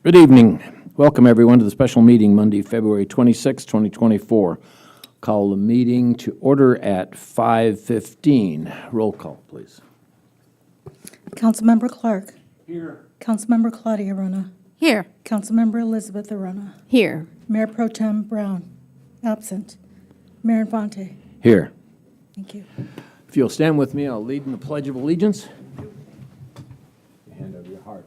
Good evening. Welcome, everyone, to the special meeting Monday, February 26, 2024. Call the meeting to order at 5:15. Roll call, please. Councilmember Clark. Here. Councilmember Claudia Arona. Here. Councilmember Elizabeth Arona. Here. Mayor Pro Tem Brown. Absent. Mayor Infante. Here. Thank you. If you'll stand with me, I'll lead in the Pledge of Allegiance. Hand over your heart.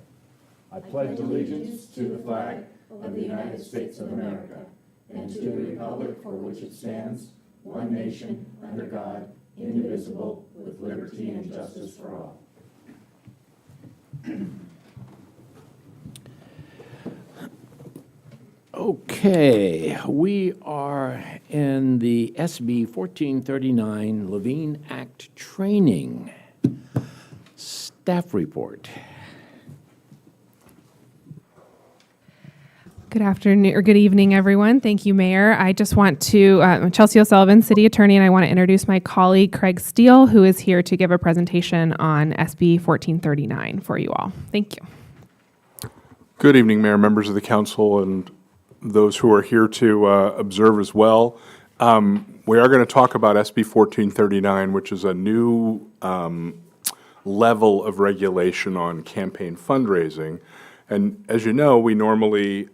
I pledge allegiance to the flag of the United States of America and to the republic for which it stands, one nation, under God, indivisible, with liberty and justice for all. Okay, we are in the SB 1439 Levine Act training. Staff report. Good afternoon or good evening, everyone. Thank you, Mayor. I just want to, I'm Chelsea O'Sullivan, City Attorney, and I want to introduce my colleague, Craig Steele, who is here to give a presentation on SB 1439 for you all. Thank you. Good evening, Mayor, members of the council, and those who are here to observe as well. We are going to talk about SB 1439, which is a new level of regulation on campaign fundraising. And as you know, we normally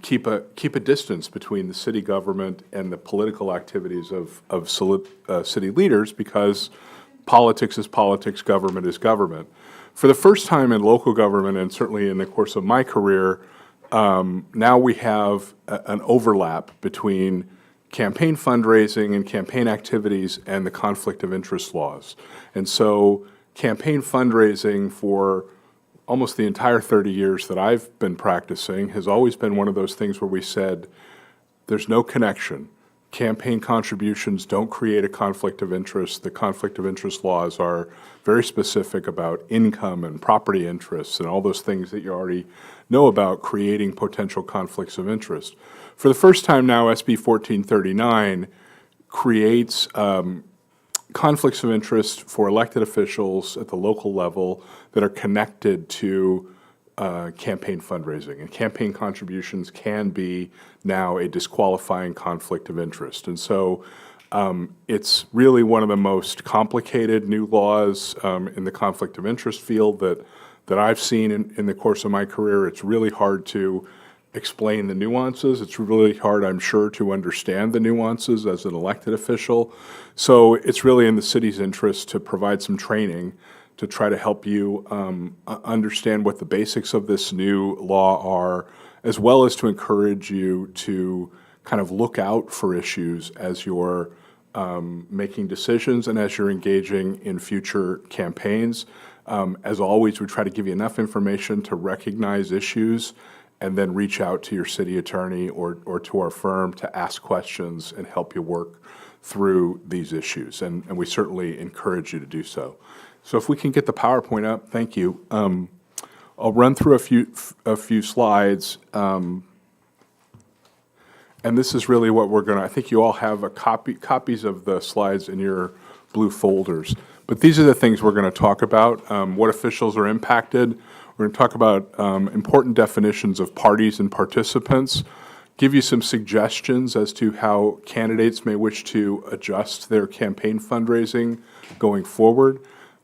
keep a distance between the city government and the political activities of city leaders, because politics is politics, government is government. For the first time in local government, and certainly in the course of my career, now we have an overlap between campaign fundraising and campaign activities and the conflict of interest laws. And so campaign fundraising for almost the entire 30 years that I've been practicing has always been one of those things where we said, there's no connection. Campaign contributions don't create a conflict of interest. The conflict of interest laws are very specific about income and property interests and all those things that you already know about creating potential conflicts of interest. For the first time now, SB 1439 creates conflicts of interest for elected officials at the local level that are connected to campaign fundraising. And campaign contributions can be now a disqualifying conflict of interest. And so it's really one of the most complicated new laws in the conflict of interest field that I've seen in the course of my career. It's really hard to explain the nuances. It's really hard, I'm sure, to understand the nuances as an elected official. So it's really in the city's interest to provide some training to try to help you understand what the basics of this new law are, as well as to encourage you to kind of look out for issues as you're making decisions and as you're engaging in future campaigns. As always, we try to give you enough information to recognize issues and then reach out to your city attorney or to our firm to ask questions and help you work through these issues. And we certainly encourage you to do so. So if we can get the PowerPoint up, thank you. I'll run through a few slides. And this is really what we're I think you all have copies of the slides in your blue folders. But these are the things we're going to talk about, what officials are impacted. We're going to talk about important definitions of parties and participants, give you some suggestions as to how candidates may wish to adjust their campaign fundraising going forward.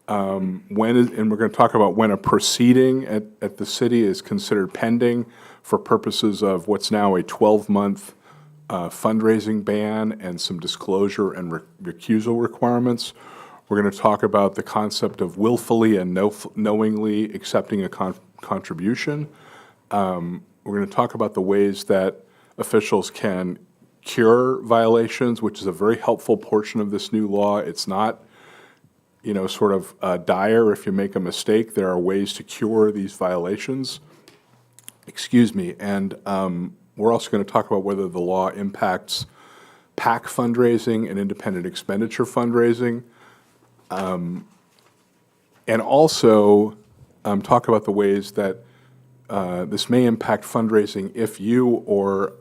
And we're going to talk about when a proceeding at the city is considered pending for purposes of what's now a 12-month fundraising ban and some disclosure and recusal requirements. We're going to talk about the concept of willfully and knowingly accepting a contribution. We're going to talk about the ways that officials can cure violations, which is a very helpful portion of this new law. It's not, sort of dire if you make a mistake. There are ways to cure these violations. And we're also going to talk about whether the law impacts PAC fundraising and independent expenditure fundraising. And also talk about the ways that this may impact fundraising if you or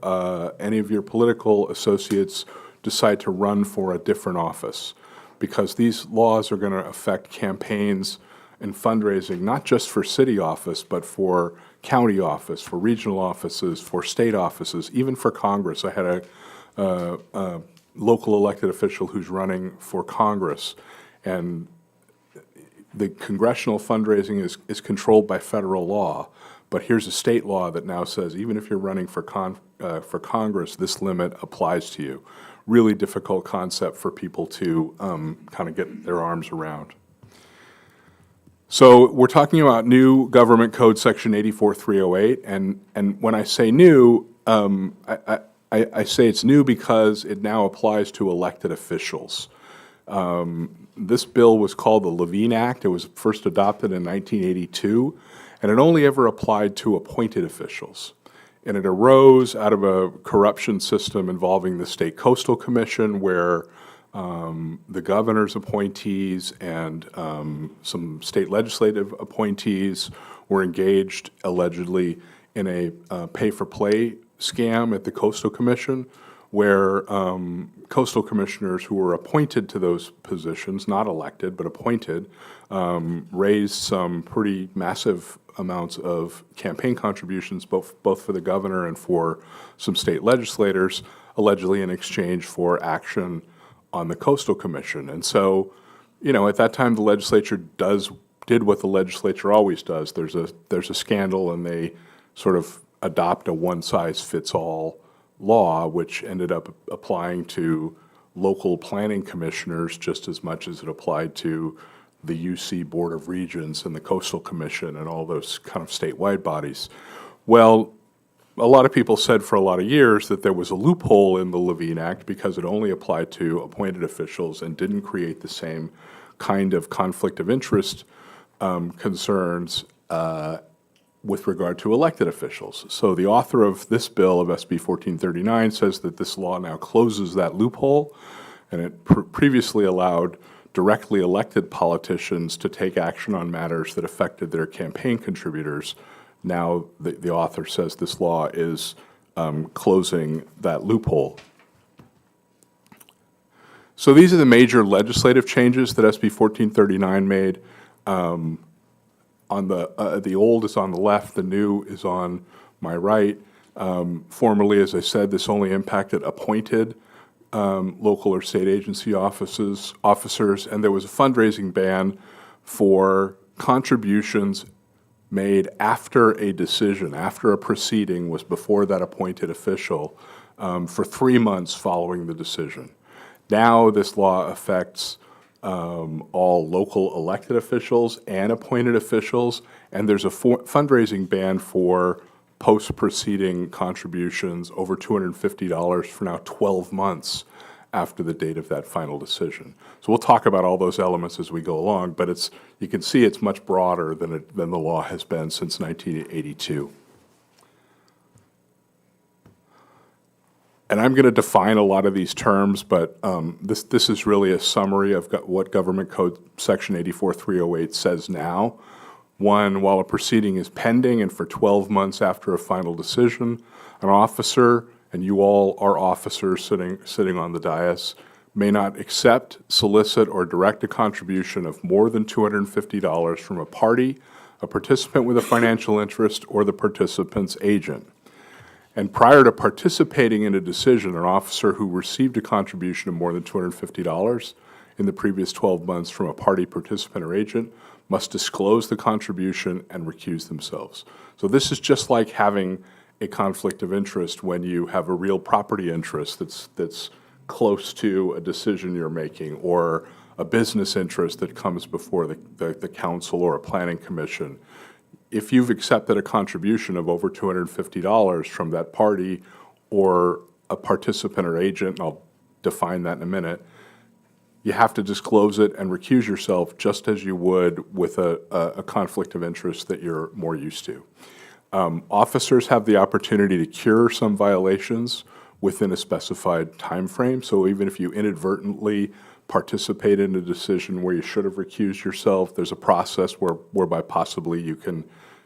any of your political associates decide to run for a different office, because these laws are going to affect campaigns in fundraising, not just for city office, but for county office, for regional offices, for state offices, even for Congress. I had a local elected official who's running for Congress, and the congressional fundraising is controlled by federal law, but here's a state law that now says even if you're running for Congress, this limit applies to you. Really difficult concept for people to kind of get their arms around. So we're talking about new Government Code Section 84308, and when I say new, I say it's new because it now applies to elected officials. This bill was called the Levine Act. It was first adopted in 1982, and it only ever applied to appointed officials. And it arose out of a corruption system involving the State Coastal Commission, where the governor's appointees and some state legislative appointees were engaged allegedly in a pay-for-play scam at the Coastal Commission, where coastal commissioners who were appointed to those positions, not elected, but appointed, raised some pretty massive amounts of campaign contributions, both for the governor and for some state legislators, allegedly in exchange for action on the Coastal Commission. And so, you know, at that time, the legislature did what the legislature always does. There's a scandal, and they sort of adopt a one-size-fits-all law, which ended up applying to local planning commissioners just as much as it applied to the UC Board of Regents and the Coastal Commission and all those kind of statewide bodies. Well, a lot of people said for a lot of years that there was a loophole in the Levine Act because it only applied to appointed officials and didn't create the same kind of conflict of interest concerns with regard to elected officials. So the author of this bill of SB 1439 says that this law now closes that loophole, and it previously allowed directly elected politicians to take action on matters that affected their campaign contributors. Now the author says this law is closing that loophole. So these are the major legislative changes that SB 1439 made. On the old is on the left, the new is on my right. Formerly, as I said, this only impacted appointed local or state agency officers, and there was a fundraising ban for contributions made after a decision, after a proceeding was before that appointed official, for 3 months following the decision. Now this law affects all local elected officials and appointed officials, and there's a fundraising ban for post-proceeding contributions over $250 for now 12 months after the date of that final decision. So we'll talk about all those elements as we go along, but you can see it's much broader than the law has been since 1982. And I'm going to define a lot of these terms, but this is really a summary of what Government Code Section 84308 says now. One, while a proceeding is pending and for 12 months after a final decision, an officer, and you all are officers sitting on the dais, may not accept, solicit, or direct a contribution of more than $250 from a party, a participant with a financial interest, or the participant's agent. And prior to participating in a decision, an officer who received a contribution of more than $250 in the previous 12 months from a party, participant, or agent must disclose the contribution and recuse themselves. So this is just like having a conflict of interest when you have a real property interest that's close to a decision you're making, or a business interest that comes before the council or a planning commission. If you've accepted a contribution of over $250 from that party or a participant or agent, and I'll define that in a minute, you have to disclose it and recuse yourself just as you would with a conflict of interest that you're more used to. Officers have the opportunity to cure some violations within a specified time frame. So even if you inadvertently participate in a decision where you should have recused yourself, there's a process whereby possibly you can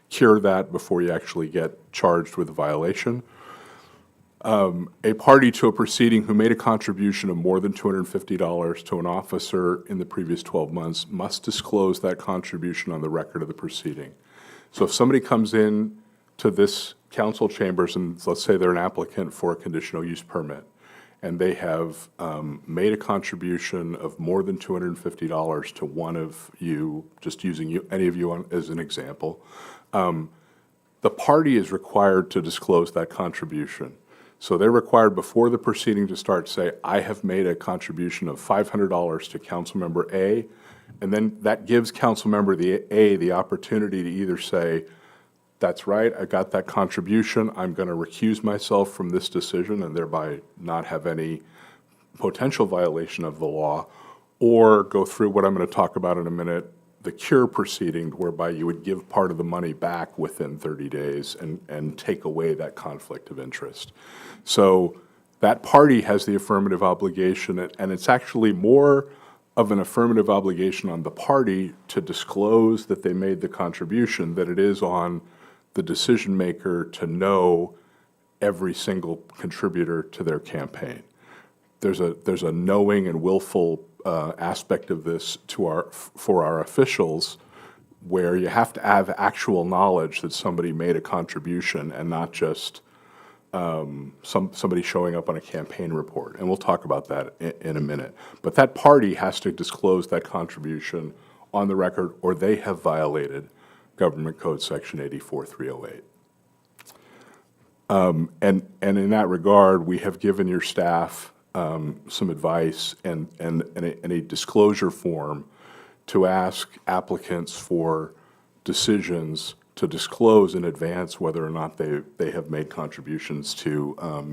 cure that before you actually get charged with a violation. A party to a proceeding who made a contribution of more than $250 to an officer in the previous 12 months must disclose that contribution on the record of the proceeding. So if somebody comes in to this council chambers and let's say they're an applicant for a conditional use permit, and they have made a contribution of more than $250 to one of you, just using you, any of you as an example, the party is required to disclose that contribution. So they're required before the proceeding to start say, I have made a contribution of $500 to Councilmember A, and then that gives Councilmember A the opportunity to either say, that's right, I got that contribution, I'm going to recuse myself from this decision and thereby not have any potential violation of the law, or go through what I'm going to talk about in a minute, the cure proceeding, whereby you would give part of the money back within 30 days and take away that conflict of interest. So that party has the affirmative obligation, and it's actually more of an affirmative obligation on the party to disclose that they made the contribution than it is on the decision maker to know every single contributor to their campaign. There's a knowing and willful aspect of this for our officials, where you have to have actual knowledge that somebody made a contribution and not just somebody showing up on a campaign report. And we'll talk about that in a minute. But that party has to disclose that contribution on the record, or they have violated Government Code Section 84308. And in that regard, we have given your staff some advice and a disclosure form to ask applicants for decisions to disclose in advance whether or not they have made contributions to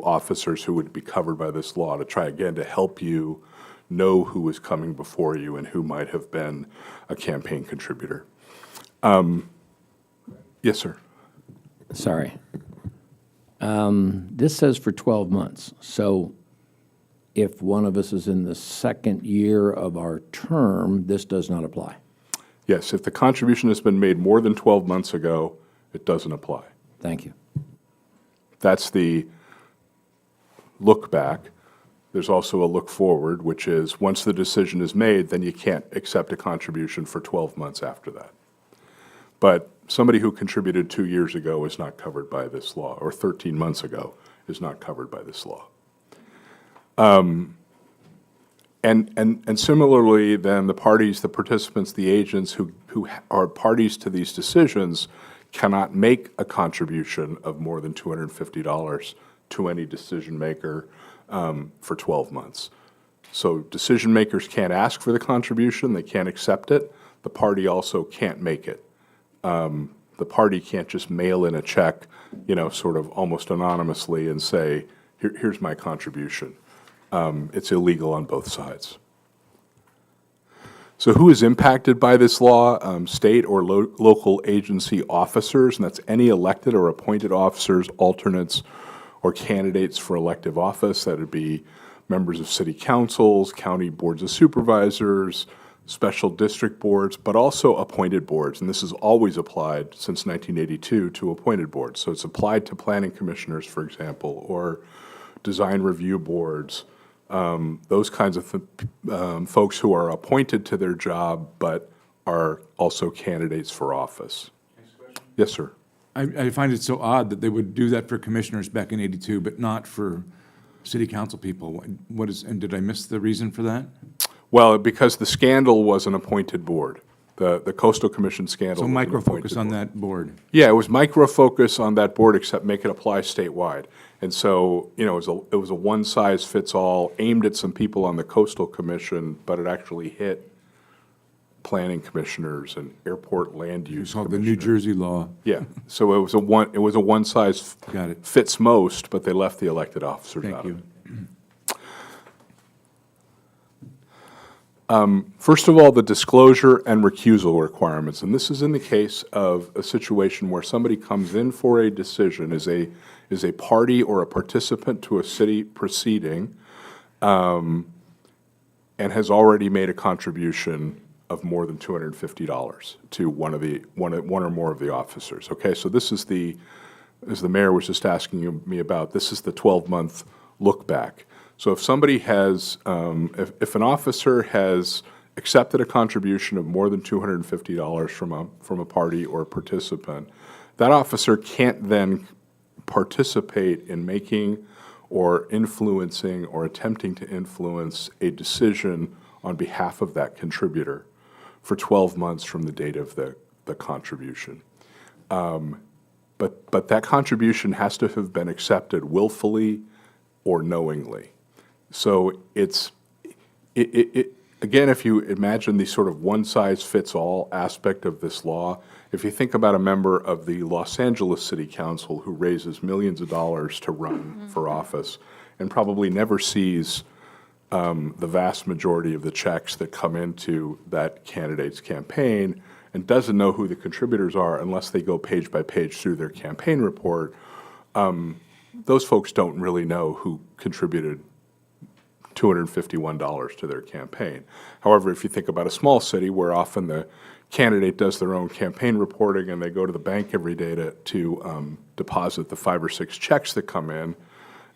officers who would be covered by this law, to try again to help you know who is coming before you and who might have been a campaign contributor. Yes, sir. Sorry. This says for 12 months. So if one of us is in the second year of our term, this does not apply. Yes, if the contribution has been made more than 12 months ago, it doesn't apply. Thank you. That's the look back. There's also a look forward, which is once the decision is made, then you can't accept a contribution for 12 months after that. But somebody who contributed 2 years ago is not covered by this law, or 13 months ago is not covered by this law. And similarly, then the parties, the participants, the agents who are parties to these decisions cannot make a contribution of more than $250 to any decision maker for 12 months. So decision makers can't ask for the contribution, they can't accept it. The party also can't make it. The party can't just mail in a check, sort of almost anonymously and say, here's my contribution. It's illegal on both sides. So who is impacted by this law? State or local agency officers, and that's any elected or appointed officers, alternates, or candidates for elective office. That would be members of city councils, county boards of supervisors, special district boards, but also appointed boards. And this is always applied since 1982 to appointed boards. So it's applied to planning commissioners, for example, or design review boards, those kinds of folks who are appointed to their job but are also candidates for office. Yes, sir. I find it so odd that they would do that for commissioners back in '82, but not for city council people. And did I miss the reason for that? Well, because the scandal was an appointed board. The Coastal Commission scandal. So was an micro-focus appointed on board. that board. Yeah, it was micro-focus on that board, except make it apply statewide. And so, it was a one-size-fits-all aimed at some people on the Coastal Commission, but it actually hit planning commissioners and airport land use It's called the New commissioners. Jersey law. Yeah, so it was a one size Got it. fits most, but they left the elected officers Thank out you. of it. First of all, the disclosure and recusal requirements, and this is in the case of a situation where somebody comes in for a decision, is a party or a participant to a city proceeding, and has already made a contribution of more than $250 to one or more of the officers. Okay, so this is the as the mayor was just asking me about, this is the 12-month look back. So if somebody has, if an officer has accepted a contribution of more than $250 from a party or a participant, that officer can't then participate in making or influencing or attempting to influence a decision on behalf of that contributor for 12 months from the date of the contribution. But that contribution has to have been accepted willfully or knowingly. So again, if you imagine the sort of one-size-fits-all aspect of this law, if you think about a member of the Los Angeles City Council who raises millions of dollars to run for office and probably never sees the vast majority of the checks that come into that candidate's campaign and doesn't know who the contributors are unless they go page by page through their campaign report, those folks don't really know who contributed $251 to their campaign. However, if you think about a small city where often the candidate does their own campaign reporting and they go to the bank every day to deposit the 5 or 6 checks that come in,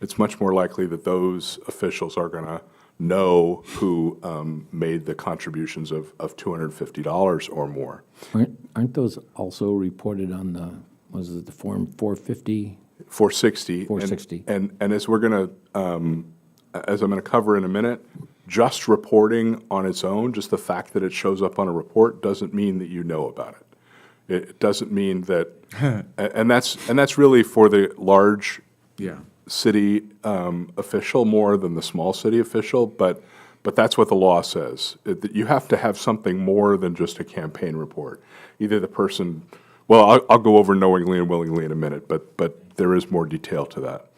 it's much more likely that those officials are going to know who made the contributions of $250 or more. Aren't those also reported on the, was it the Form 450? 460. 460. And as we're going to, as I'm going to cover in a minute, just reporting on its own, just the fact that it shows up on a report doesn't mean that you know about it. It doesn't mean that, and that's really for the large city official more than the small city official, but that's what the law says. That you have to have something more than just a campaign report. Either the person, well, I'll go over knowingly and willingly in a minute, but there is more detail to that.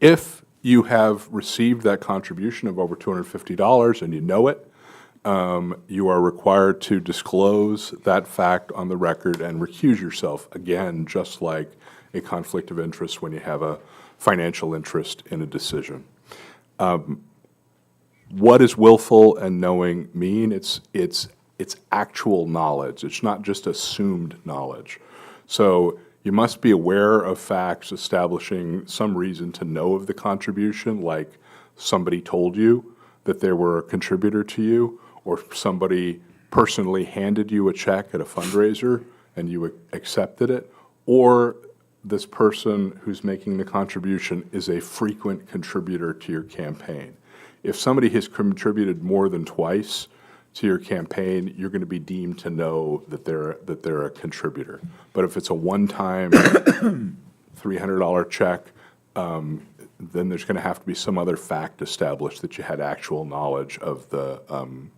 If you have received that contribution of over $250 and you know it, you are required to disclose that fact on the record and recuse yourself, again, just like a conflict of interest when you have a financial interest in a decision. What does willful and knowing mean? It's actual knowledge. It's not just assumed knowledge. So you must be aware of facts establishing some reason to know of the contribution, like somebody told you that they were a contributor to you, or somebody personally handed you a check at a fundraiser and you accepted it, or this person who's making the contribution is a frequent contributor to your campaign. If somebody has contributed more than twice to your campaign, you're going to be deemed to know that they're a contributor. But if it's a one-time $300 check, then there's going to have to be some other fact established that you had actual knowledge of the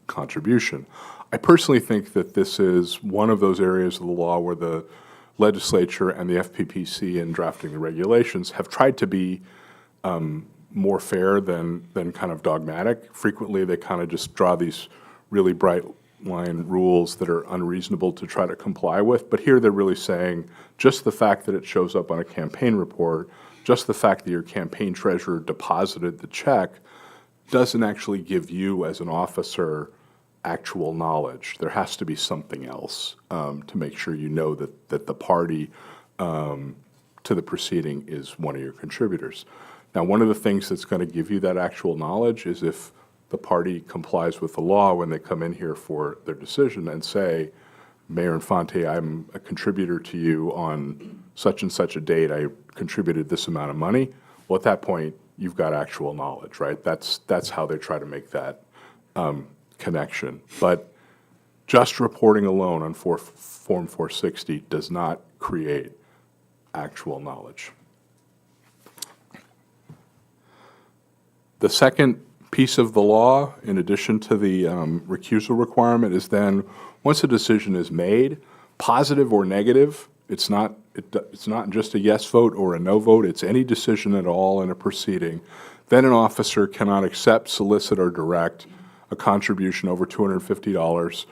contribution. I personally think that this is one of those areas of the law where the legislature and the FPPC in drafting the regulations have tried to be more fair than kind of dogmatic. Frequently, they kind of just draw these really bright line rules that are unreasonable to try to comply with. But here they're really saying just the fact that it shows up on a campaign report, just the fact that your campaign treasurer deposited the check doesn't actually give you as an officer actual knowledge. There has to be something else to make sure you know that the party to the proceeding is one of your contributors. Now, one of the things that's going to give you that actual knowledge is if the party complies with the law when they come in here for their decision and say, Mayor Infante, I'm a contributor to you on such and such a date. I contributed this amount of money. Well, at that point, you've got actual knowledge, right? That's how they try to make that connection. But just reporting alone on Form 460 does not create actual knowledge. The second piece of the law, in addition to the recusal requirement, is then once a decision is made, positive or negative, it's not just a yes vote or a no vote, it's any decision at all in a proceeding, then an officer cannot accept, solicit, or direct a contribution over $250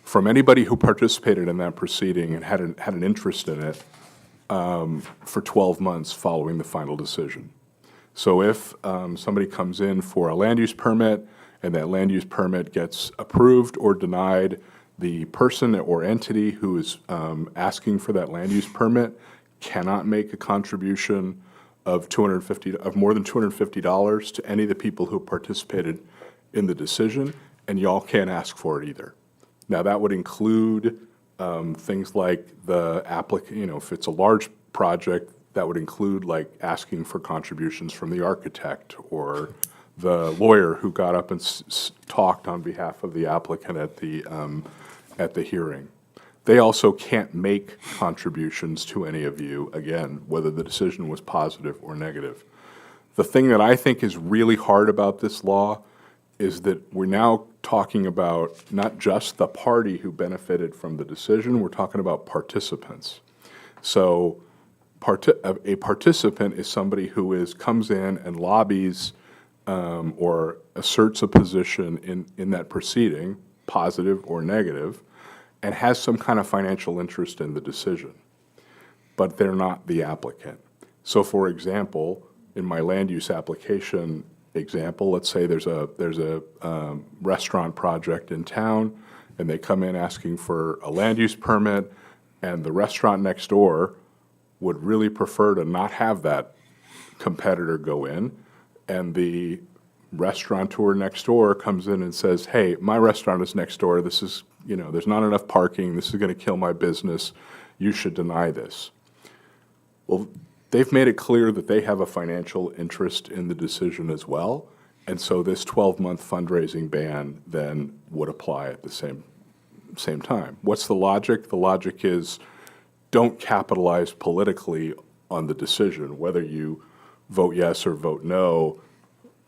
from anybody who participated in that proceeding and had an interest in it for 12 months following the final decision. So if somebody comes in for a land use permit and that land use permit gets approved or denied, the person or entity who is asking for that land use permit cannot make a contribution of more than $250 to any of the people who participated in the decision, and y'all can't ask for it either. Now, that would include things like the applicant, if it's a large project, that would include like asking for contributions from the architect or the lawyer who got up and talked on behalf of the applicant at the hearing. They also can't make contributions to any of you, again, whether the decision was positive or negative. The thing that I think is really hard about this law is that we're now talking about not just the party who benefited from the decision, we're talking about participants. So a participant is somebody who comes in and lobbies or asserts a position in that proceeding, positive or negative, and has some kind of financial interest in the decision, but they're not the applicant. So for example, in my land use application example, let's say there's a restaurant project in town, and they come in asking for a land use permit, and the restaurant next door would really prefer to not have that competitor go in, and the restaurateur next door comes in and says, hey, my restaurant is next door, this is, there's not enough parking, this is going to kill my business, you should deny this. Well, they've made it clear that they have a financial interest in the decision as well, and so this 12-month fundraising ban then would apply at the same time. What's the logic? The logic is don't capitalize politically on the decision, whether you vote yes or vote no,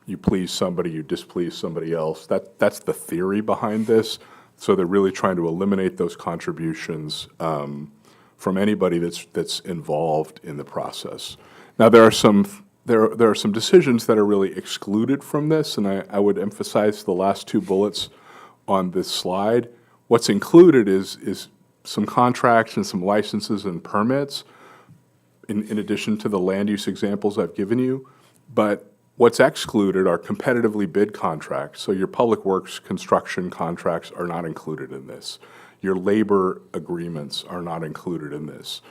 you please somebody, you displease somebody else. That's the theory behind this. So they're really trying to eliminate those contributions from anybody that's involved in the process. Now there are some decisions that are really excluded from this, and I would emphasize the last two bullets on this slide. What's included is some contracts and some licenses and permits, in addition to the land use examples I've given you. But what's excluded are competitively bid contracts. So your public works construction contracts are not included in this. Your labor agreements are not included in this.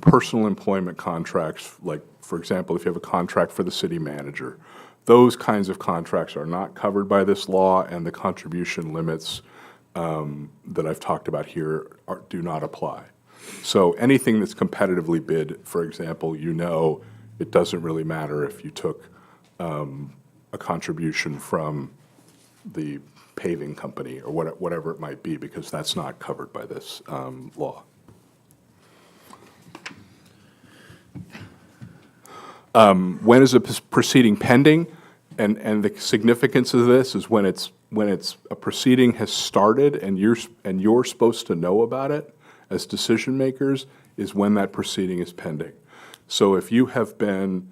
Personal employment contracts, like, for example, if you have a contract for the city manager, those kinds of contracts are not covered by this law, and the contribution limits that I've talked about here do not apply. So anything that's competitively bid, for example, it doesn't really matter if you took a contribution from the paving company or whatever it might be, because that's not covered by this law. When is a proceeding pending? And the significance of this is when a proceeding has started and you're supposed to know about it as decision makers, is when that proceeding is pending. So if you have been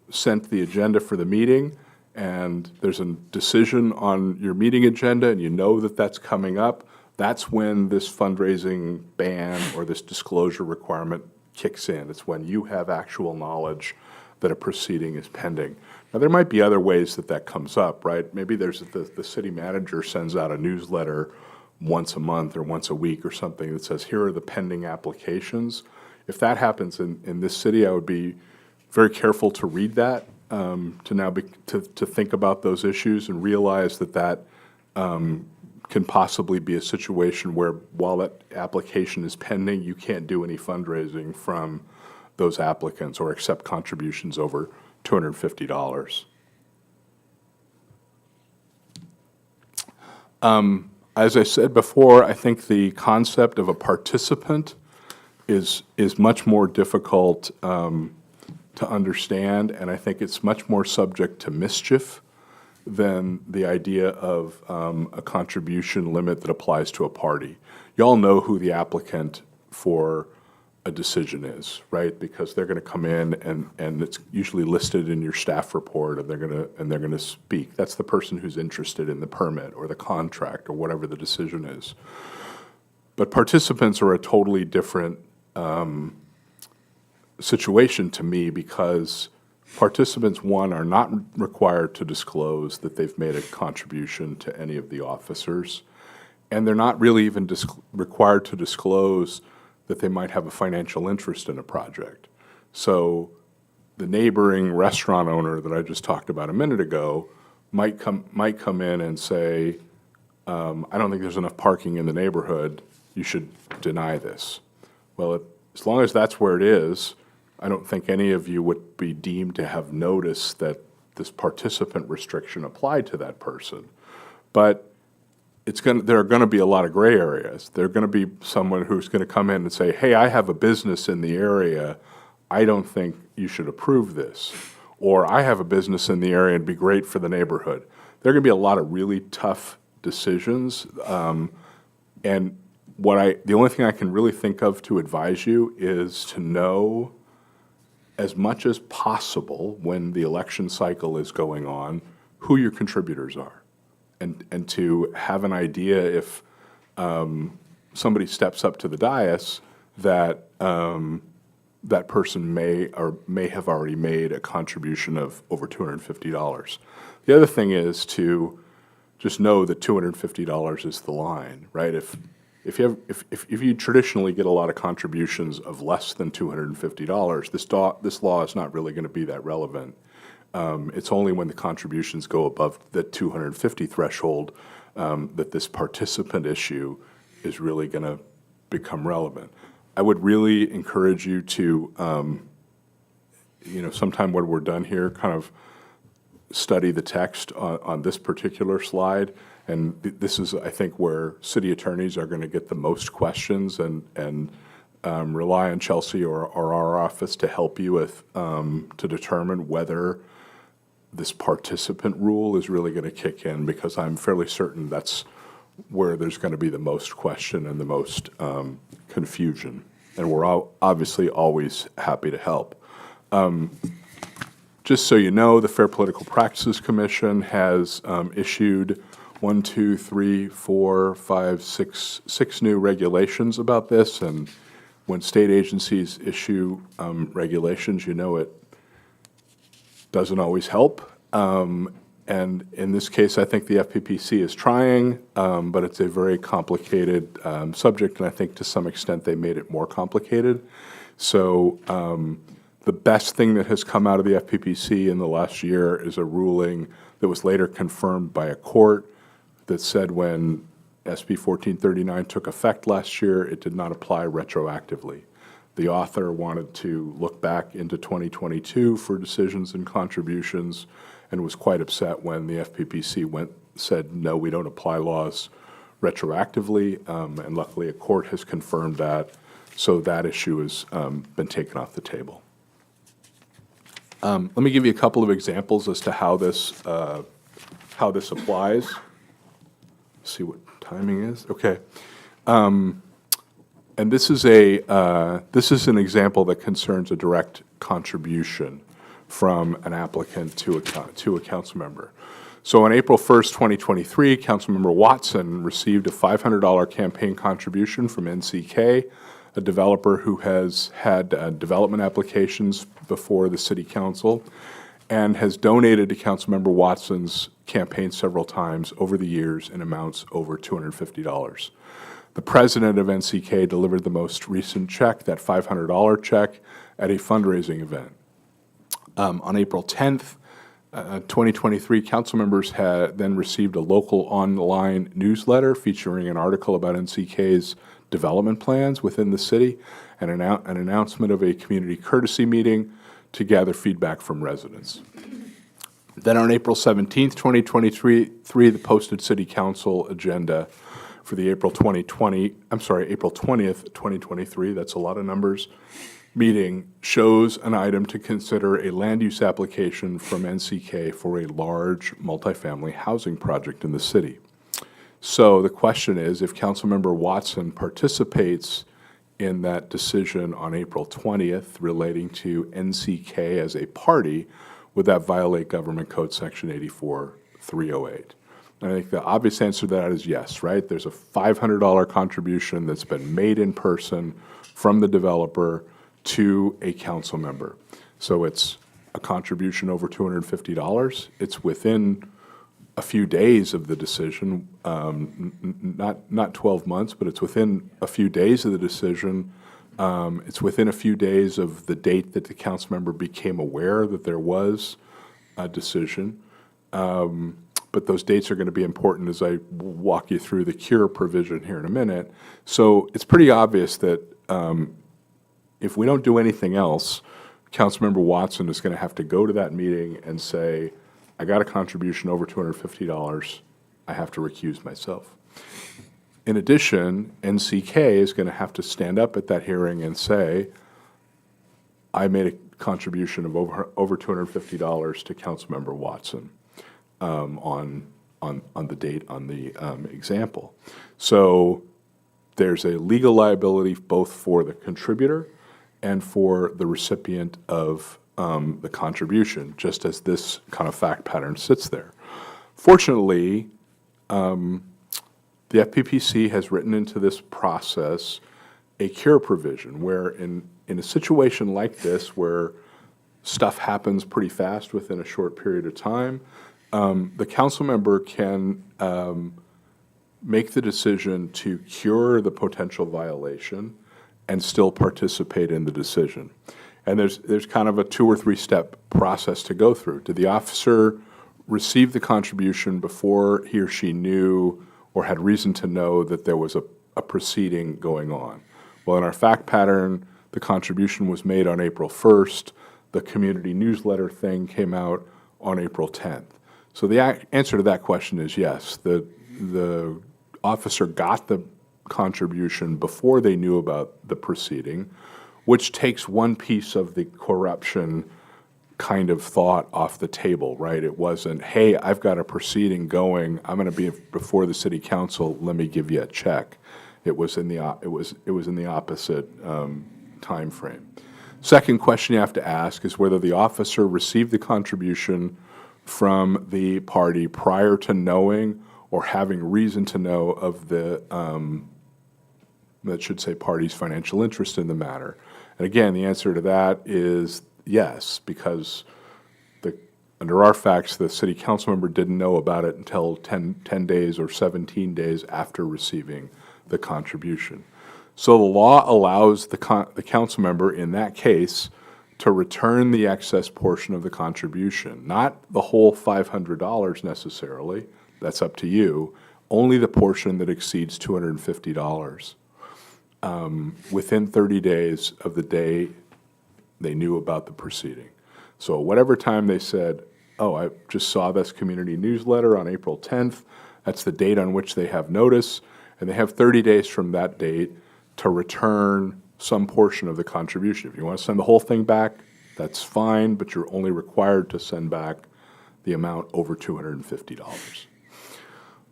sent the agenda for the meeting and there's a decision on your meeting agenda and you know that that's coming up, that's when this fundraising ban or this disclosure requirement kicks in. It's when you have actual knowledge that a proceeding is pending. Now, there might be other ways that comes up, right? Maybe there's the city manager sends out a newsletter once a month or once a week or something that says, here are the pending applications. If that happens in this city, I would be very careful to read that, to think about those issues and realize that can possibly be a situation where while that application is pending, you can't do any fundraising from those applicants or accept contributions over $250. As I said before, I think the concept of a participant is much more difficult to understand, and I think it's much more subject to mischief than the idea of a contribution limit that applies to a party. Y'all know who the applicant for a decision is, right? Because they're going to come in and it's usually listed in your staff report, and they're going to speak. That's the person who's interested in the permit or the contract or whatever the decision is. But participants are a totally different situation to me, because participants, one, are not required to disclose that they've made a contribution to any of the officers, and they're not really even required to disclose that they might have a financial interest in a project. So the neighboring restaurant owner that I just talked about a minute ago might come in and say, I don't think there's enough parking in the neighborhood, you should deny this. Well, as long as that's where it is, I don't think any of you would be deemed to have noticed that this participant restriction applied to that person. But there are going to be a lot of gray areas. There are going to be someone who's going to come in and say, hey, I have a business in the area, I don't think you should approve this. Or I have a business in the area and it'd be great for the neighborhood. There are going to be a lot of really tough decisions. And the only thing I can really think of to advise you is to know as much as possible when the election cycle is going on, who your contributors are. And to have an idea if somebody steps up to the dais that that person may have already made a contribution of over $250. The other thing is to just know that $250 is the line, right? If you traditionally get a lot of contributions of less than $250, this law is not really going to be that relevant. It's only when the contributions go above the 250 threshold that this participant issue is really going to become relevant. I would really encourage you to, sometime when we're done here, kind of study the text on this particular slide. And this is, I think, where city attorneys are going to get the most questions and rely on Chelsea or our office to help you with, to determine whether this participant rule is really going to kick in, because I'm fairly certain that's where there's going to be the most question and the most confusion. And we're obviously always happy to help. Just so you know, the Fair Political Practices Commission has issued 6 new regulations about this. And when state agencies issue regulations, it doesn't always help. And in this case, I think the FPPC is trying, but it's a very complicated subject, and I think to some extent they made it more complicated. So the best thing that has come out of the FPPC in the last year is a ruling that was later confirmed by a court that said when SB 1439 took effect last year, it did not apply retroactively. The author wanted to look back into 2022 for decisions and contributions and was quite upset when the FPPC said, no, we don't apply laws retroactively, and luckily a court has confirmed that, so that issue has been taken off the table. Let me give you a couple of examples as to how this applies. See what timing is. Okay, and this is an example that concerns a direct contribution from an applicant to a council member. So on April 1st, 2023, Councilmember Watson received a $500 campaign contribution from NCK, a developer who has had development applications before the City Council and has donated to Councilmember Watson's campaign several times over the years in amounts over $250. The president of NCK delivered the most recent check, that $500 check, at a fundraising event. On April 10th, 2023, council members had then received a local online newsletter featuring an article about NCK's development plans within the city and an announcement of a community courtesy meeting to gather feedback from residents. Then on April 17th, 2023, the posted city council agenda for the April 20th, 2023, that's a lot of numbers, meeting shows an item to consider a land use application from NCK for a large multifamily housing project in the city. So the question is, if Councilmember Watson participates in that decision on April 20th relating to NCK as a party, would that violate Government Code Section 84308? And I think the obvious answer to that is yes, right? There's a $500 contribution that's been made in person from the developer to a council member. So it's a contribution over $250. It's within a few days of the decision, not 12 months, but it's within a few days of the decision. It's within a few days of the date that the council member became aware that there was a decision. But those dates are going to be important as I walk you through the cure provision here in a minute. So it's pretty obvious that if we don't do anything else, Councilmember Watson is going to have to go to that meeting and say, I got a contribution over $250, I have to recuse myself. In addition, NCK is going to have to stand up at that hearing and say, I made a contribution of over $250 to Councilmember Watson on the date on the example. So there's a legal liability both for the contributor and for the recipient of the contribution, just as this kind of fact pattern sits there. Fortunately, the FPPC has written into this process a cure provision where in a situation like this where stuff happens pretty fast within a short period of time, the council member can make the decision to cure the potential violation and still participate in the decision. And there's kind of a 2 or 3 step process to go through. Did the officer receive the contribution before he or she knew or had reason to know that there was a proceeding going on? Well, in our fact pattern, the contribution was made on April 1st. The community newsletter thing came out on April 10th. So the answer to that question is yes. The officer got the contribution before they knew about the proceeding, which takes one piece of the corruption kind of thought off the table, right? It wasn't, hey, I've got a proceeding going, I'm going to be before the city council, let me give you a check. It was in the opposite time frame. Second question you have to ask is whether the officer received the contribution from the party prior to knowing or having reason to know of the, that should say party's financial interest in the matter. And again, the answer to that is yes, because under our facts, the city council member didn't know about it until 10 days or 17 days after receiving the contribution. So the law allows the council member in that case to return the excess portion of the contribution, not the whole $500 necessarily, that's up to you, only the portion that exceeds $250 within 30 days of the day they knew about the proceeding. So whatever time they said, oh, I just saw this community newsletter on April 10th, that's the date on which they have notice, and they have 30 days from that date to return some portion of the contribution. If you want to send the whole thing back, that's fine, but you're only required to send back the amount over $250.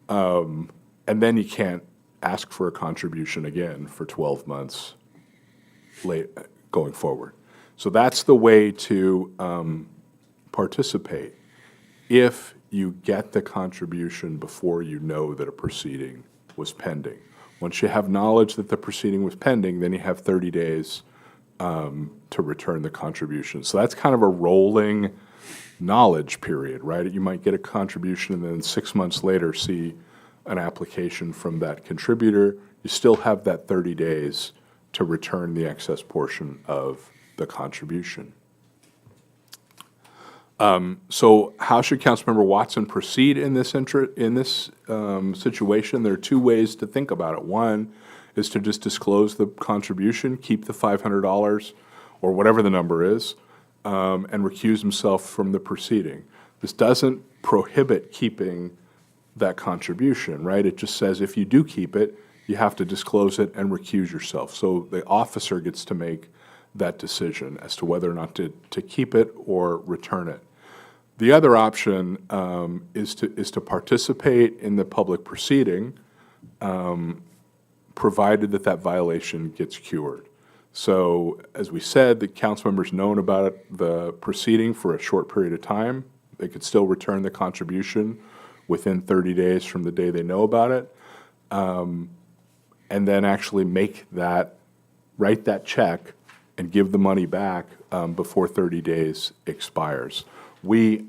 And then you can't ask for a contribution again for 12 months going forward. So that's the way to participate if you get the contribution before you know that a proceeding was pending. Once you have knowledge that the proceeding was pending, then you have 30 days to return the contribution. So that's kind of a rolling knowledge period, right? You might get a contribution and then 6 months later see an application from that contributor. You still have that 30 days to return the excess portion of the contribution. So how should Councilmember Watson proceed in this situation? There are 2 ways to think about it. One is to just disclose the contribution, keep the $500 or whatever the number is, and recuse himself from the proceeding. This doesn't prohibit keeping that contribution, right? It just says if you do keep it, you have to disclose it and recuse yourself. So the officer gets to make that decision as to whether or not to keep it or return it. The other option is to participate in the public proceeding, provided that violation gets cured. So as we said, the council member's known about the proceeding for a short period of time. They could still return the contribution within 30 days from the day they know about it, and then actually write that check and give the money back before 30 days expires. We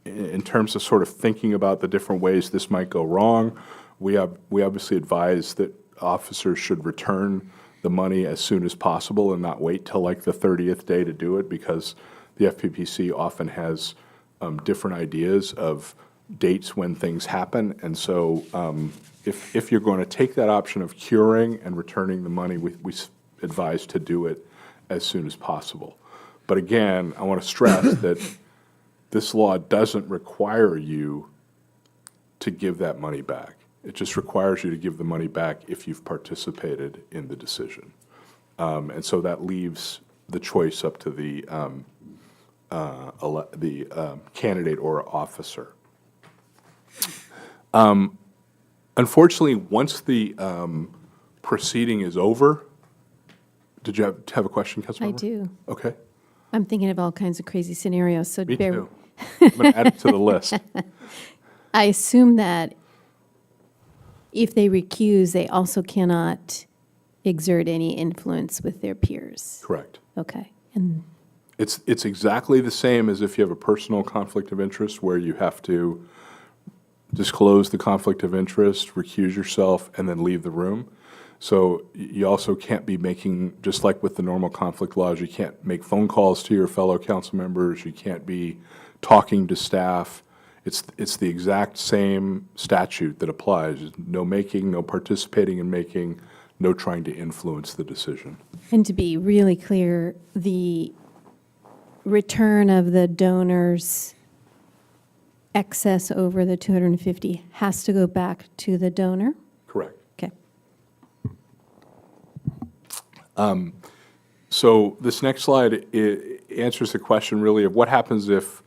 in terms of sort of thinking about the different ways this might go wrong, we obviously advise that officers should return the money as soon as possible and not wait till like the 30th day to do it, because the FPPC often has different ideas of dates when things happen. And so if you're going to take that option of curing and returning the money, we advise to do it as soon as possible. But again, I want to stress that this law doesn't require you to give that money back. It just requires you to give the money back if you've participated in the decision. And so that leaves the choice up to the candidate or officer. Unfortunately, once the proceeding is over, did you have a question, Councilmember? I do. Okay, I'm thinking of all kinds of crazy scenarios, so me too. I'm going to add it to the list. I assume that if they recuse, they also cannot exert any influence with their peers. Correct. Okay. And It's exactly the same as if you have a personal conflict of interest where you have to disclose the conflict of interest, recuse yourself, and then leave the room. So you also can't be making, just like with the normal conflict laws, you can't make phone calls to your fellow council members, you can't be talking to staff. It's the exact same statute that applies. No making, no participating in making, no trying to influence the decision. to be really clear, the return of the donor's excess over the 250 has to go back to the donor? Correct. Okay. So this next slide answers the question really of what happens if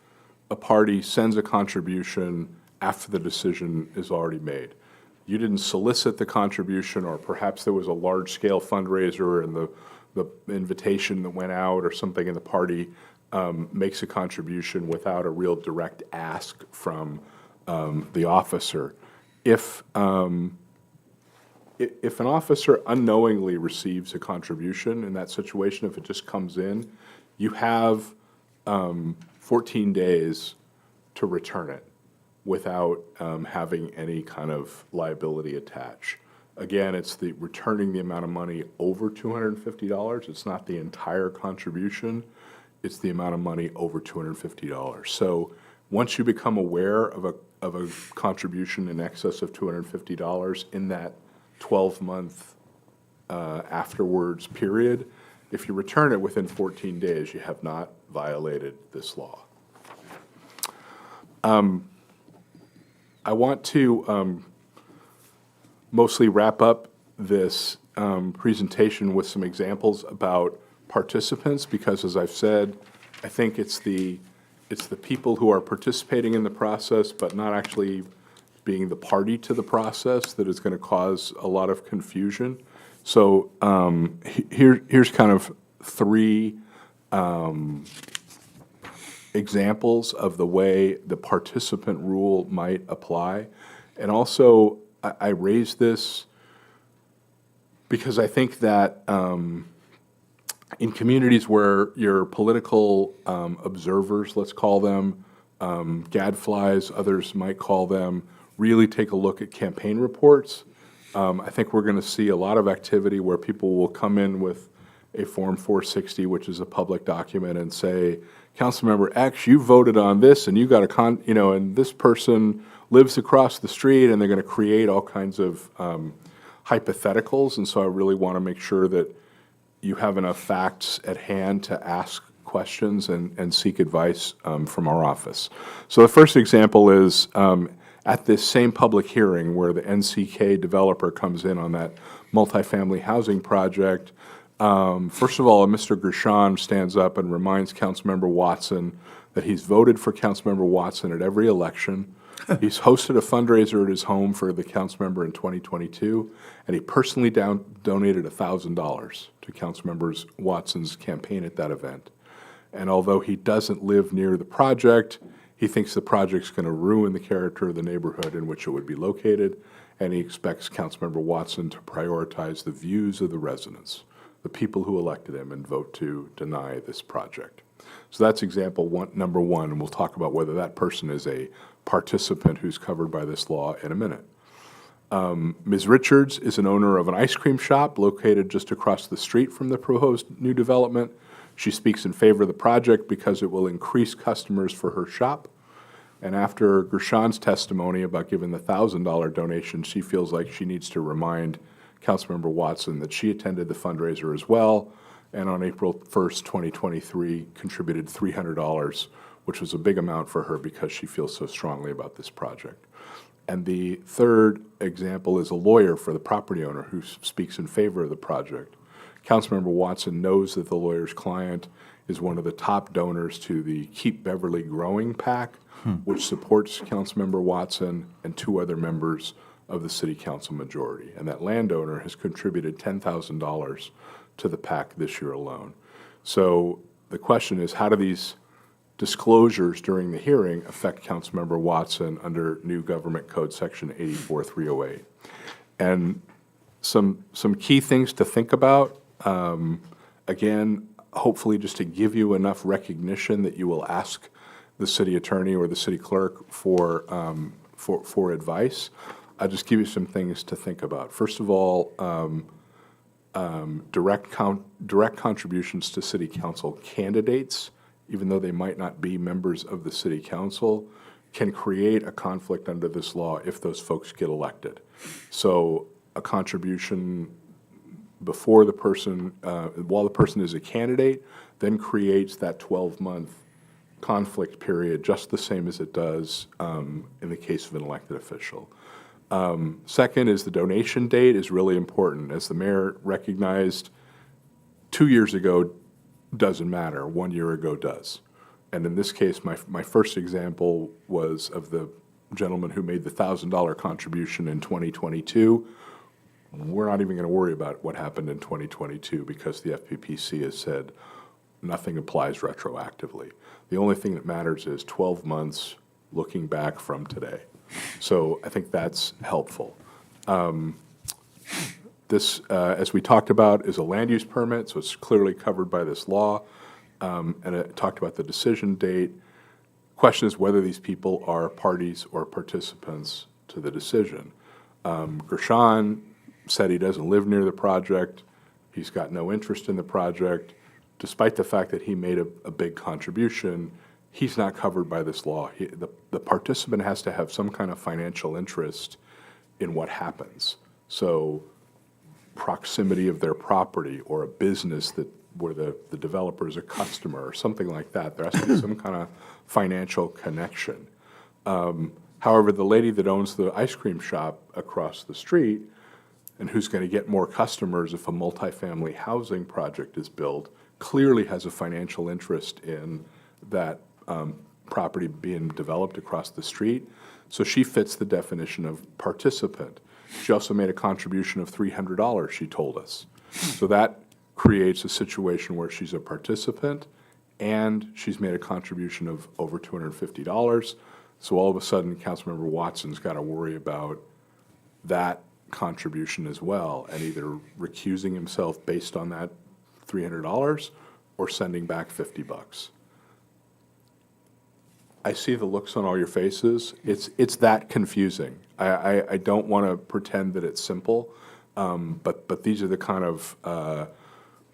a party sends a contribution after the decision is already made. You didn't solicit the contribution, or perhaps there was a large-scale fundraiser and the invitation that went out or something, and the party makes a contribution without a real direct ask from the officer. If an officer unknowingly receives a contribution in that situation, if it just comes in, you have 14 days to return it without having any kind of liability attached. Again, it's the returning the amount of money over $250. It's not the entire contribution. It's the amount of money over $250. So once you become aware of a contribution in excess of $250 in that 12-month afterwards period, if you return it within 14 days, you have not violated this law. I want to mostly wrap up this presentation with some examples about participants, because as I've said, I think it's the people who are participating in the process but not actually being the party to the process that is going to cause a lot of confusion. So here's kind of three examples of the way the participant rule might apply. And also, I raised this because I think that in communities where your political observers, let's call them, gadflies, others might call them, really take a look at campaign reports. I think we're going to see a lot of activity where people will come in with a Form 460, which is a public document, and say, Councilmember X, you voted on this, and you got and this person lives across the street, and they're going to create all kinds of hypotheticals. And so I really want to make sure that you have enough facts at hand to ask questions and seek advice from our office. So the first example is at this same public hearing where the NCK developer comes in on that multifamily housing project. First of all, Mr. Gershon stands up and reminds Councilmember Watson that he's voted for Councilmember Watson at every election. He's hosted a fundraiser at his home for the councilmember in 2022, and he personally donated $1,000 to Councilmember Watson's campaign at that event. And although he doesn't live near the project, he thinks the project's going to ruin the character of the neighborhood in which it would be located, and he expects Councilmember Watson to prioritize the views of the residents, the people who elected him, and vote to deny this project. So that's example number one, and we'll talk about whether that person is a participant who's covered by this law in a minute. Ms. Richards is an owner of an ice cream shop located just across the street from the proposed new development. She speaks in favor of the project because it will increase customers for her shop. And after Gershon's testimony about giving the $1,000 donation, she feels like she needs to remind Councilmember Watson that she attended the fundraiser as well, and on April 1st, 2023, contributed $300, which was a big amount for her because she feels so strongly about this project. And the third example is a lawyer for the property owner who speaks in favor of the project. Councilmember Watson knows that the lawyer's client is one of the top donors to the Keep Beverly Growing PAC, which supports Councilmember Watson and 2 other members of the City Council majority. And that landowner has contributed $10,000 to the PAC this year alone. So the question is, how do these disclosures during the hearing affect Councilmember Watson under new Government Code Section 84308? And some key things to think about. Again, hopefully just to give you enough recognition that you will ask the city attorney or the city clerk for advice. I'll just give you some things to think about. First of all, direct contributions to city council candidates, even though they might not be members of the city council, can create a conflict under this law if those folks get elected. So a contribution before the person, while the person is a candidate, then creates that 12-month conflict period just the same as it does in the case of an elected official. Second is the donation date is really important. As the mayor recognized, 2 years ago doesn't matter, 1 year ago does. And in this case, my first example was of the gentleman who made the $1,000 contribution in 2022. We're not even going to worry about what happened in 2022 because the FPPC has said nothing applies retroactively. The only thing that matters is 12 months looking back from today. So I think that's helpful. This, as we talked about, is a land use permit, so it's clearly covered by this law. And it talked about the decision date. Question is whether these people are parties or participants to the decision. Gershon said he doesn't live near the project. He's got no interest in the project. Despite the fact that he made a big contribution, he's not covered by this law. The participant has to have some kind of financial interest in what happens. So proximity of their property or a business where the developer is a customer or something like that. There has to be some kind of financial connection. However, the lady that owns the ice cream shop across the street and who's going to get more customers if a multifamily housing project is built clearly has a financial interest in that property being developed across the street. So she fits the definition of participant. She also made a contribution of $300, she told us. So that creates a situation where she's a participant and she's made a contribution of over $250. So all of a sudden, Councilmember Watson's got to worry about that contribution as well and either recusing himself based on that $300 or sending back $50. I see the looks on all your faces. It's that confusing. I don't want to pretend that it's simple, but these are the kind of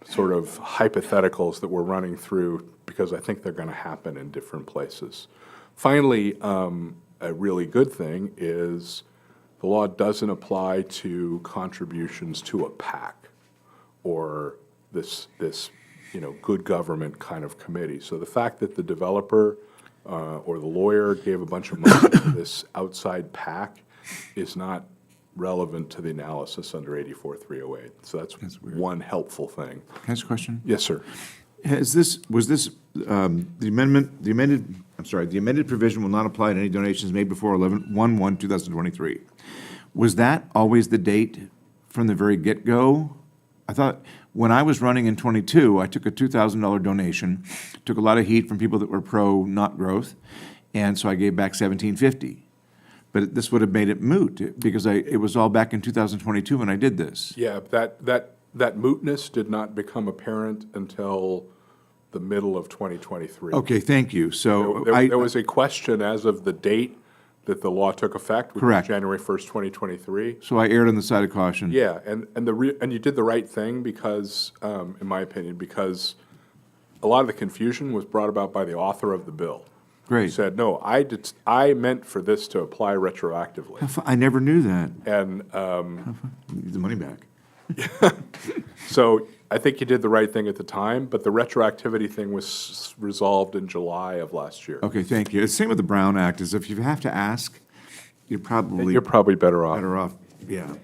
sort of hypotheticals that we're running through because I think they're going to happen in different places. Finally, a really good thing is the law doesn't apply to contributions to a PAC or this good government kind of committee. So the fact that the developer or the lawyer gave a bunch of money to this outside PAC is not relevant to the analysis under 84308. So that's one helpful thing. Can I ask a question? Yes, sir. Was this, the amended provision will not apply to any donations made before 11/1/2023. Was that always the date from the very get-go? I thought, when I was running in '22, I took a $2,000 donation, took a lot of heat from people that were pro-not growth, and so I gave back $1,750. But this would have made it moot, because it was all back in 2022 when I did this. Yeah, that mootness did not become apparent until the middle of 2023. Okay, thank you. So There was a question as of the date that the law took effect, which was Correct. January 1st, 2023. so I erred on the side of caution. Yeah, and you did the right thing because, in my opinion, because a lot of the confusion was brought about by the author of the bill. He Great. said, no, I meant for this to apply retroactively. I never knew that. And Need the money back. so I think you did the right thing at the time, but the retroactivity thing was resolved in July of last year. Okay, thank you. It's same with the Brown Act, is if you have to ask, you're You're probably better off. better off, yeah.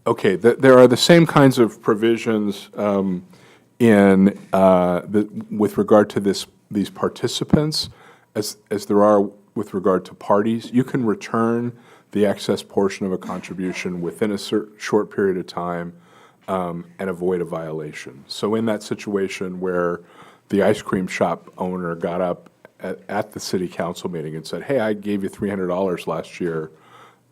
Okay, there are the same kinds of provisions with regard to these participants as there are with regard to parties. You can return the excess portion of a contribution within a short period of time and avoid a violation. So in that situation where the ice cream shop owner got up at the city council meeting and said, hey, I gave you $300 last year,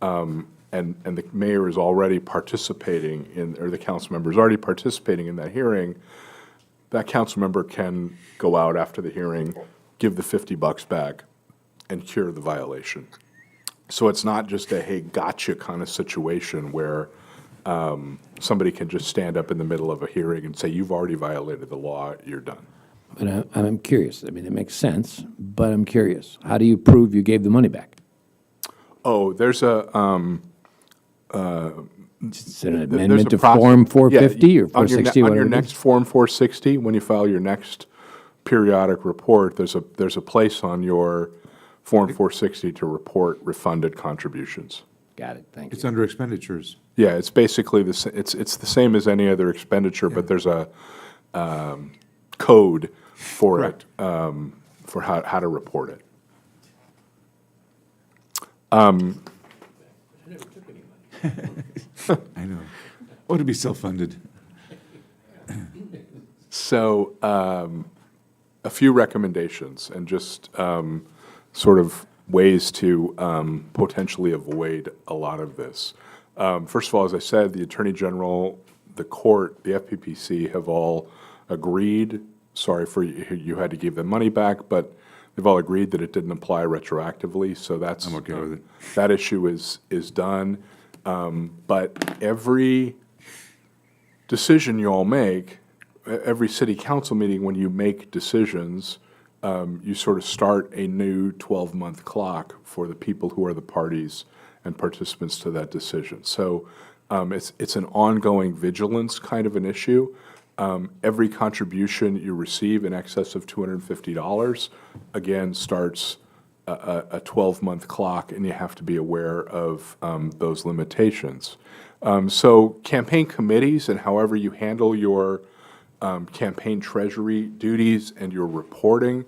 and the mayor is already participating in, or the council member is already participating in that hearing, that council member can go out after the hearing, give the $50 back, and cure the violation. So it's not just a, hey, gotcha kind of situation where somebody can just stand up in the middle of a hearing and say, you've already violated the law, you're done. But I'm curious. I mean, it makes sense, but I'm curious. How do you prove you gave the money back? Oh, there's a, Is it an there's amendment a to process. Form 450 Yeah, or 460, on whatever your it next is? Form 460, when you file your next periodic report, there's a place on your Form 460 to report refunded contributions. Got it, thank It's you. under expenditures. Yeah, it's basically it's the same as any other expenditure, but there's a code for it, for how to report it. I know. Oh, to be self-funded. So, a few recommendations and just sort of ways to potentially avoid a lot of this. First of all, as I said, the Attorney General, the court, the FPPC have all agreed, sorry for you had to give them money back, but they've all agreed that it didn't apply retroactively, so that's. I'm okay with it. That issue is done. But every decision you all make, every city council meeting, when you make decisions, you sort of start a new 12-month clock for the people who are the parties and participants to that decision. So it's an ongoing vigilance kind of an issue. Every contribution you receive in excess of $250, again, starts a 12-month clock, and you have to be aware of those limitations. So campaign committees and however you handle your campaign treasury duties and your reporting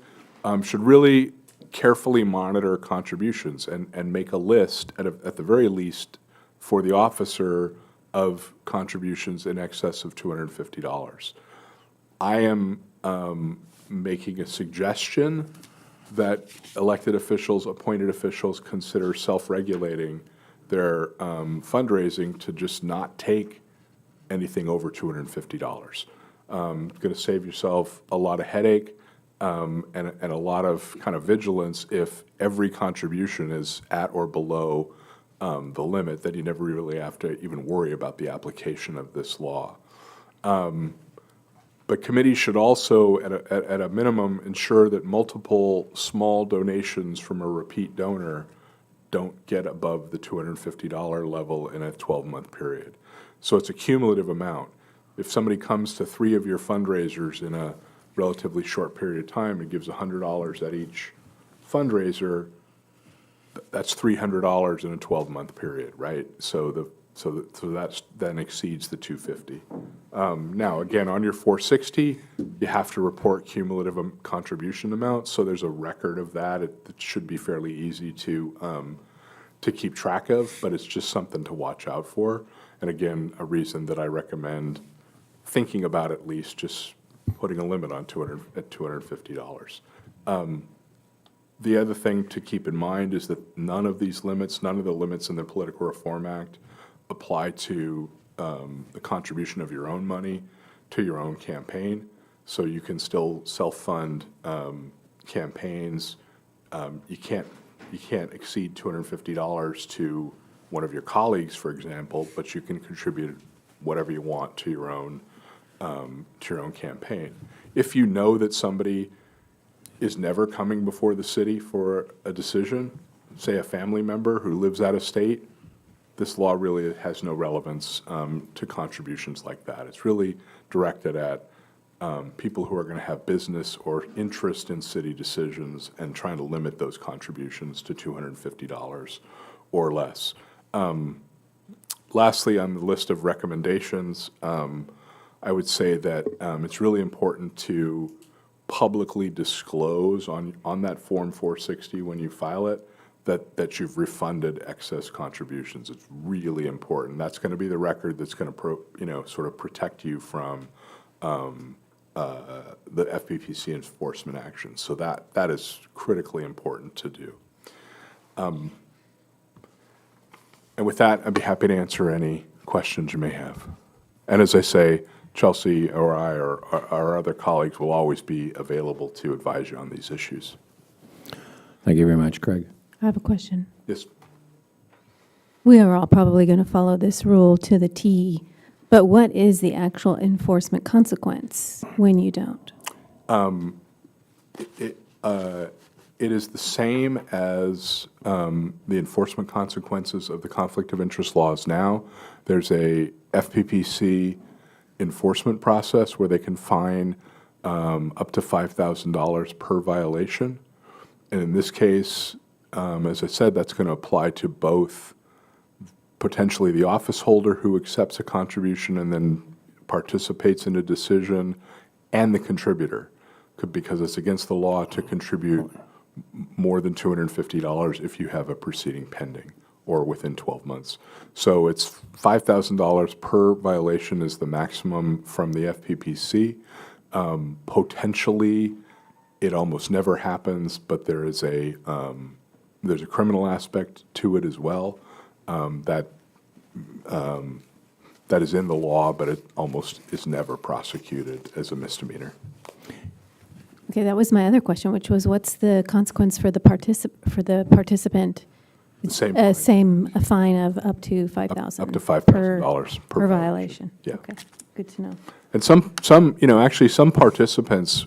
should really carefully monitor contributions and make a list at the very least for the officer of contributions in excess of $250. I am making a suggestion that elected officials, appointed officials consider self-regulating their fundraising to just not take anything over $250. Going to save yourself a lot of headache and a lot of kind of vigilance if every contribution is at or below the limit, that you never really have to even worry about the application of this law. But committees should also, at a minimum, ensure that multiple small donations from a repeat donor don't get above the $250 level in a 12-month period. So it's a cumulative amount. If somebody comes to 3 of your fundraisers in a relatively short period of time and gives $100 at each fundraiser, that's $300 in a 12-month period, right? So that then exceeds the $250. Now, again, on your 460, you have to report cumulative contribution amounts, so there's a record of that. It should be fairly easy to keep track of, but it's just something to watch out for. And again, a reason that I recommend thinking about at least just putting a limit on $250. The other thing to keep in mind is that none of the limits in the Political Reform Act apply to the contribution of your own money to your own campaign, so you can still self-fund campaigns. You can't exceed $250 to one of your colleagues, for example, but you can contribute whatever you want to your own campaign. If you know that somebody is never coming before the city for a decision, say a family member who lives out of state, this law really has no relevance to contributions like that. It's really directed at people who are going to have business or interest in city decisions and trying to limit those contributions to $250 or less. Lastly, on the list of recommendations, I would say that it's really important to publicly disclose on that Form 460 when you file it that you've refunded excess contributions. It's really important. That's going to be the record that's going to sort of protect you from the FPPC enforcement actions. So that is critically important to do. And with that, I'd be happy to answer any questions you may have. And as I say, Chelsea or I or our other colleagues will always be available to advise you on these issues. Thank you very much, Craig. I have a question. Yes. We are all probably going to follow this rule to the T, but what is the actual enforcement consequence when you don't? It is the same as the enforcement consequences of the conflict of interest laws now. There's a FPPC enforcement process where they can fine up to $5,000 per violation. And in this case, as I said, that's going to apply to both potentially the office holder who accepts a contribution and then participates in a decision, and the contributor, because it's against the law to contribute more than $250 if you have a proceeding pending or within 12 months. So it's $5,000 per violation is the maximum from the FPPC. Potentially, it almost never happens, but there's a criminal aspect to it as well that is in the law, but it almost is never prosecuted as a misdemeanor. Okay, that was my other question, which was what's the consequence for the participant? Same fine. Same a fine of up to $5,000. Up to $5,000 per violation. Yeah. Okay, good to know. And some actually some participants,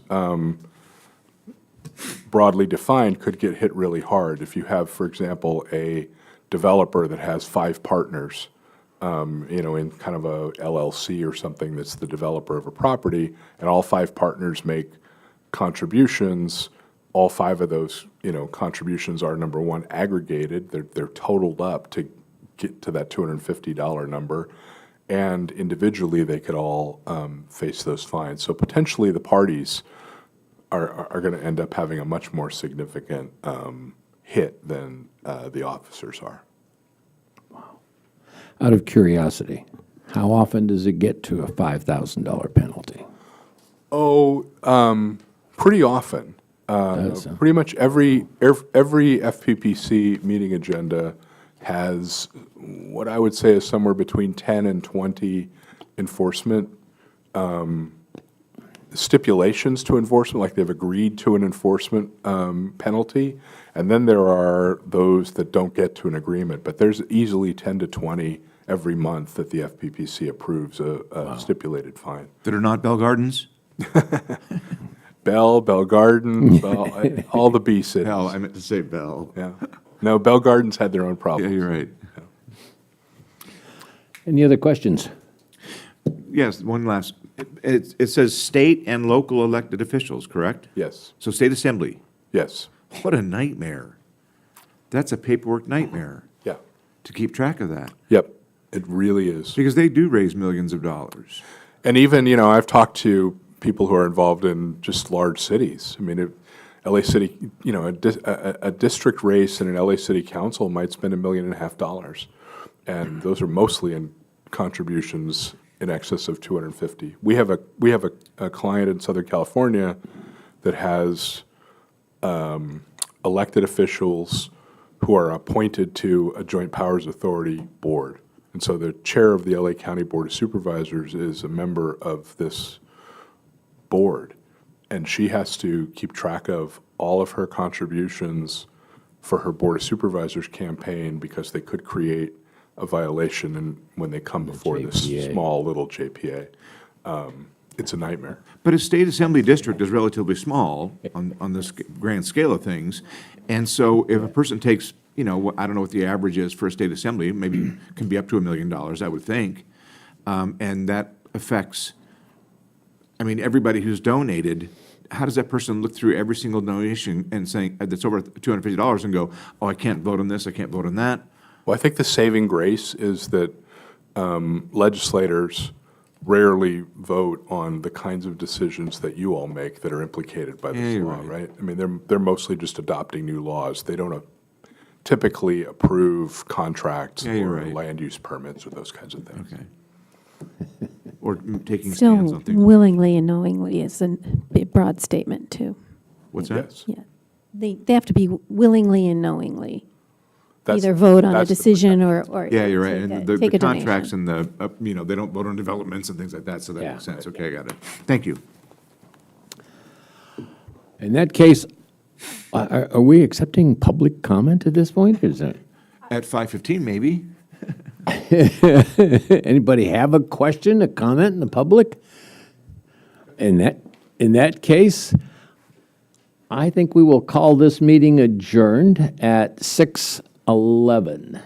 broadly defined, could get hit really hard. If you have, for example, a developer that has 5 partners, in kind of a LLC or something that's the developer of a property, and all 5 partners make contributions, all 5 of those, contributions are, number one, aggregated. They're totaled up to get to that $250 number, and individually they could all face those fines. So potentially the parties are going to end up having a much more significant hit than the officers are. Out of curiosity, how often does it get to a $5,000 penalty? Oh, pretty often. Pretty much every FPPC meeting agenda has what I would say is somewhere between 10 and 20 enforcement stipulations to enforcement, like they've agreed to an enforcement penalty, and then there are those that don't get to an agreement. But there's easily 10 to 20 every month that the FPPC approves a stipulated fine. That are not Bell Gardens? Bell Garden, all the B cities. Bell, I meant to say Bell. Yeah. No, Bell Gardens had their own problems. Yeah, you're right. Any other questions? Yes, one last. It says state and local elected officials, correct? Yes. So state assembly. Yes. What a nightmare. That's a paperwork nightmare Yeah. to keep track of that. Yep. It really is. Because they do raise millions of dollars. And even, I've talked to people who are involved in just large cities. I mean, LA City, a district race in an LA City Council might spend $1.5 million. And those are mostly in contributions in excess of $250. We have a client in Southern California that has elected officials who are appointed to a Joint Powers Authority board. And so the chair of the LA County Board of Supervisors is a member of this board, and she has to keep track of all of her contributions for her Board of Supervisors campaign, because they could create a violation when they come before this JPA. small little JPA. It's a nightmare. But a state assembly district is relatively small on this grand scale of things. And so if a person takes, I don't know what the average is for a state assembly, maybe can be up to $1 million, I would think. And that affects, everybody who's donated. How does that person look through every single donation and saying, that's over $250 and go, oh, I can't vote on this, I can't vote on that? Well, I think the saving grace is that legislators rarely vote on the kinds of decisions that you all make that are implicated by Yeah, this you're law, right. right? They're mostly just adopting new laws. They don't typically approve contracts Yeah, you're or right. land use permits or those kinds of things. Okay. Or taking Still stands on things. willingly and knowingly is a broad statement, too. What's that? Yes. Yeah. They have to be willingly and knowingly. That's- Either vote on a that's the- decision or. Yeah, you're right. take a- And the take a contracts donation. and they don't vote on developments and things like that, so that Yeah. makes sense. Okay, I got it. Thank you. In that case, are we accepting public comment at this point? Is that, At 5:15, maybe? anybody have a question, a comment in the public? In that case, I think we will call this meeting adjourned at 6:11.